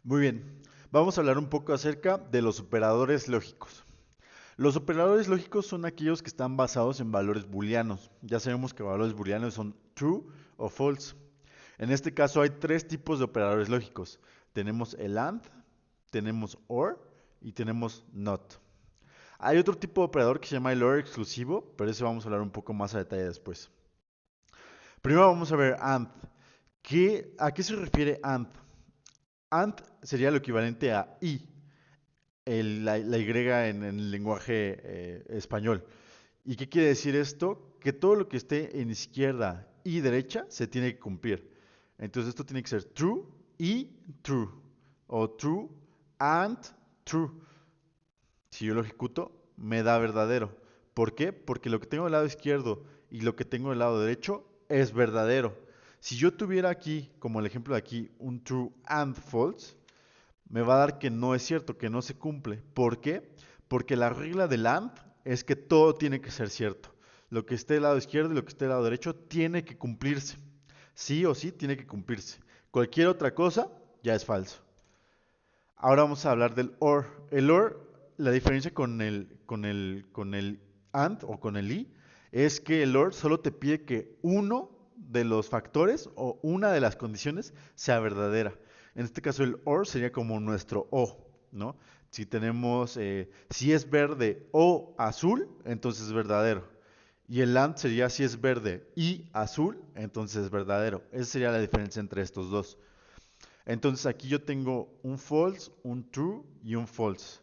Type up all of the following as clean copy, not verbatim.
Muy bien, vamos a hablar un poco acerca de los operadores lógicos. Los operadores lógicos son aquellos que están basados en valores booleanos. Ya sabemos que valores booleanos son true o false. En este caso hay tres tipos de operadores lógicos. Tenemos el AND, tenemos OR y tenemos NOT. Hay otro tipo de operador que se llama el OR exclusivo, pero eso vamos a hablar un poco más a detalle después. Primero vamos a ver AND. ¿A qué se refiere AND? AND sería lo equivalente a I, la Y en el lenguaje español. ¿Y qué quiere decir esto? Que todo lo que esté en izquierda y derecha se tiene que cumplir. Entonces esto tiene que ser true y true. O true and true. Si yo lo ejecuto, me da verdadero. ¿Por qué? Porque lo que tengo del lado izquierdo y lo que tengo del lado derecho es verdadero. Si yo tuviera aquí, como el ejemplo de aquí, un true and false, me va a dar que no es cierto, que no se cumple. ¿Por qué? Porque la regla del AND es que todo tiene que ser cierto. Lo que esté del lado izquierdo y lo que esté del lado derecho tiene que cumplirse. Sí o sí tiene que cumplirse. Cualquier otra cosa ya es falso. Ahora vamos a hablar del OR. El OR, la diferencia con el AND o con el I, es que el OR solo te pide que uno de los factores o una de las condiciones sea verdadera. En este caso el OR sería como nuestro O, ¿no? Si tenemos, si es verde o azul, entonces es verdadero. Y el AND sería si es verde y azul, entonces es verdadero. Esa sería la diferencia entre estos dos. Entonces aquí yo tengo un false, un true y un false.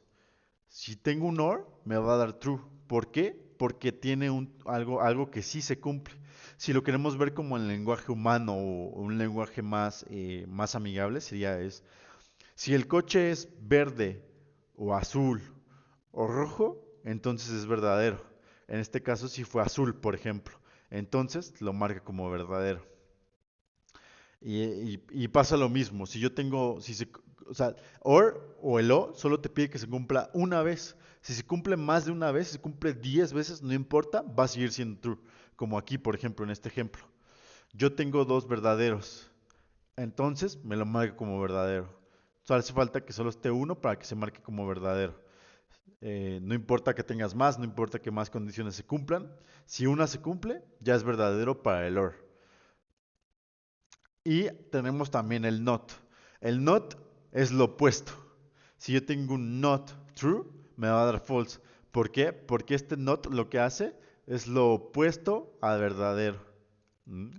Si tengo un OR, me va a dar true. ¿Por qué? Porque tiene algo que sí se cumple. Si lo queremos ver como en lenguaje humano o un lenguaje más amigable, si el coche es verde o azul o rojo, entonces es verdadero. En este caso, si fue azul, por ejemplo, entonces lo marca como verdadero. Y pasa lo mismo, si yo tengo, o sea, OR o el O solo te pide que se cumpla una vez. Si se cumple más de una vez, si se cumple 10 veces, no importa, va a seguir siendo true. Como aquí, por ejemplo, en este ejemplo. Yo tengo dos verdaderos, entonces me lo marca como verdadero. Solo hace falta que solo esté uno para que se marque como verdadero. No importa que tengas más, no importa que más condiciones se cumplan. Si una se cumple, ya es verdadero para el OR. Y tenemos también el not. El not es lo opuesto. Si yo tengo un not true, me va a dar false. ¿Por qué? Porque este not lo que hace es lo opuesto a verdadero. ¿Mm?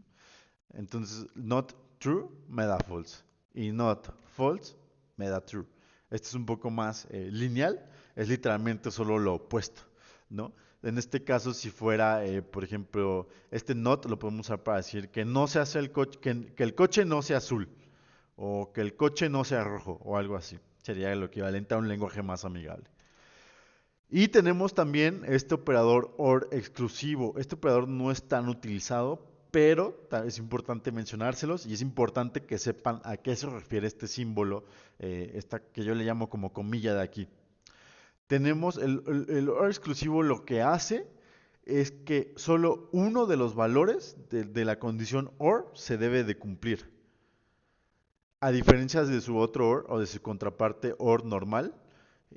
Entonces, not true me da false. Y not false me da true. Este es un poco más lineal, es literalmente solo lo opuesto, ¿no? En este caso, si fuera, por ejemplo, este not lo podemos usar para decir que no se hace el coche, que el coche no sea azul, o que el coche no sea rojo, o algo así. Sería lo equivalente a un lenguaje más amigable. Y tenemos también este operador OR exclusivo. Este operador no es tan utilizado, pero es importante mencionárselos y es importante que sepan a qué se refiere este símbolo, esta que yo le llamo como comilla de aquí. Tenemos el OR exclusivo, lo que hace es que solo uno de los valores de la condición OR se debe de cumplir. A diferencia de su otro OR o de su contraparte OR normal,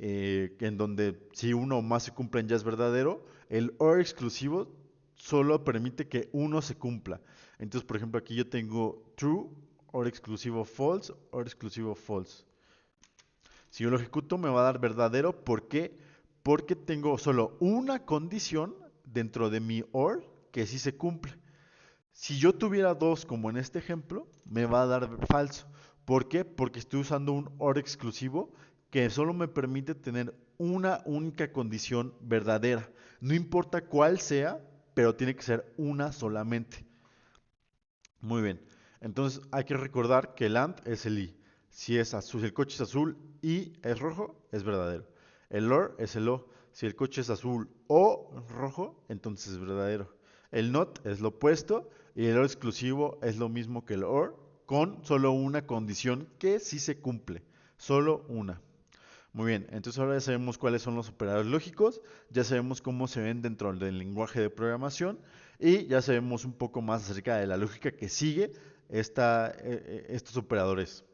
en donde si uno o más se cumplen ya es verdadero, el OR exclusivo solo permite que uno se cumpla. Entonces, por ejemplo, aquí yo tengo true, OR exclusivo false, OR exclusivo false. Si yo lo ejecuto me va a dar verdadero. ¿Por qué? Porque tengo solo una condición dentro de mi OR que sí se cumple. Si yo tuviera dos, como en este ejemplo, me va a dar falso. ¿Por qué? Porque estoy usando un OR exclusivo que solo me permite tener una única condición verdadera. No importa cuál sea, pero tiene que ser una solamente. Muy bien. Entonces hay que recordar que el AND es el I. Si es azul, si el coche es azul y es rojo, es verdadero. El OR es el O. Si el coche es azul o rojo, entonces es verdadero. El NOT es lo opuesto y el OR exclusivo es lo mismo que el OR con solo una condición que sí se cumple. Solo una. Muy bien, entonces ahora ya sabemos cuáles son los operadores lógicos, ya sabemos cómo se ven dentro del lenguaje de programación y ya sabemos un poco más acerca de la lógica que sigue estos operadores.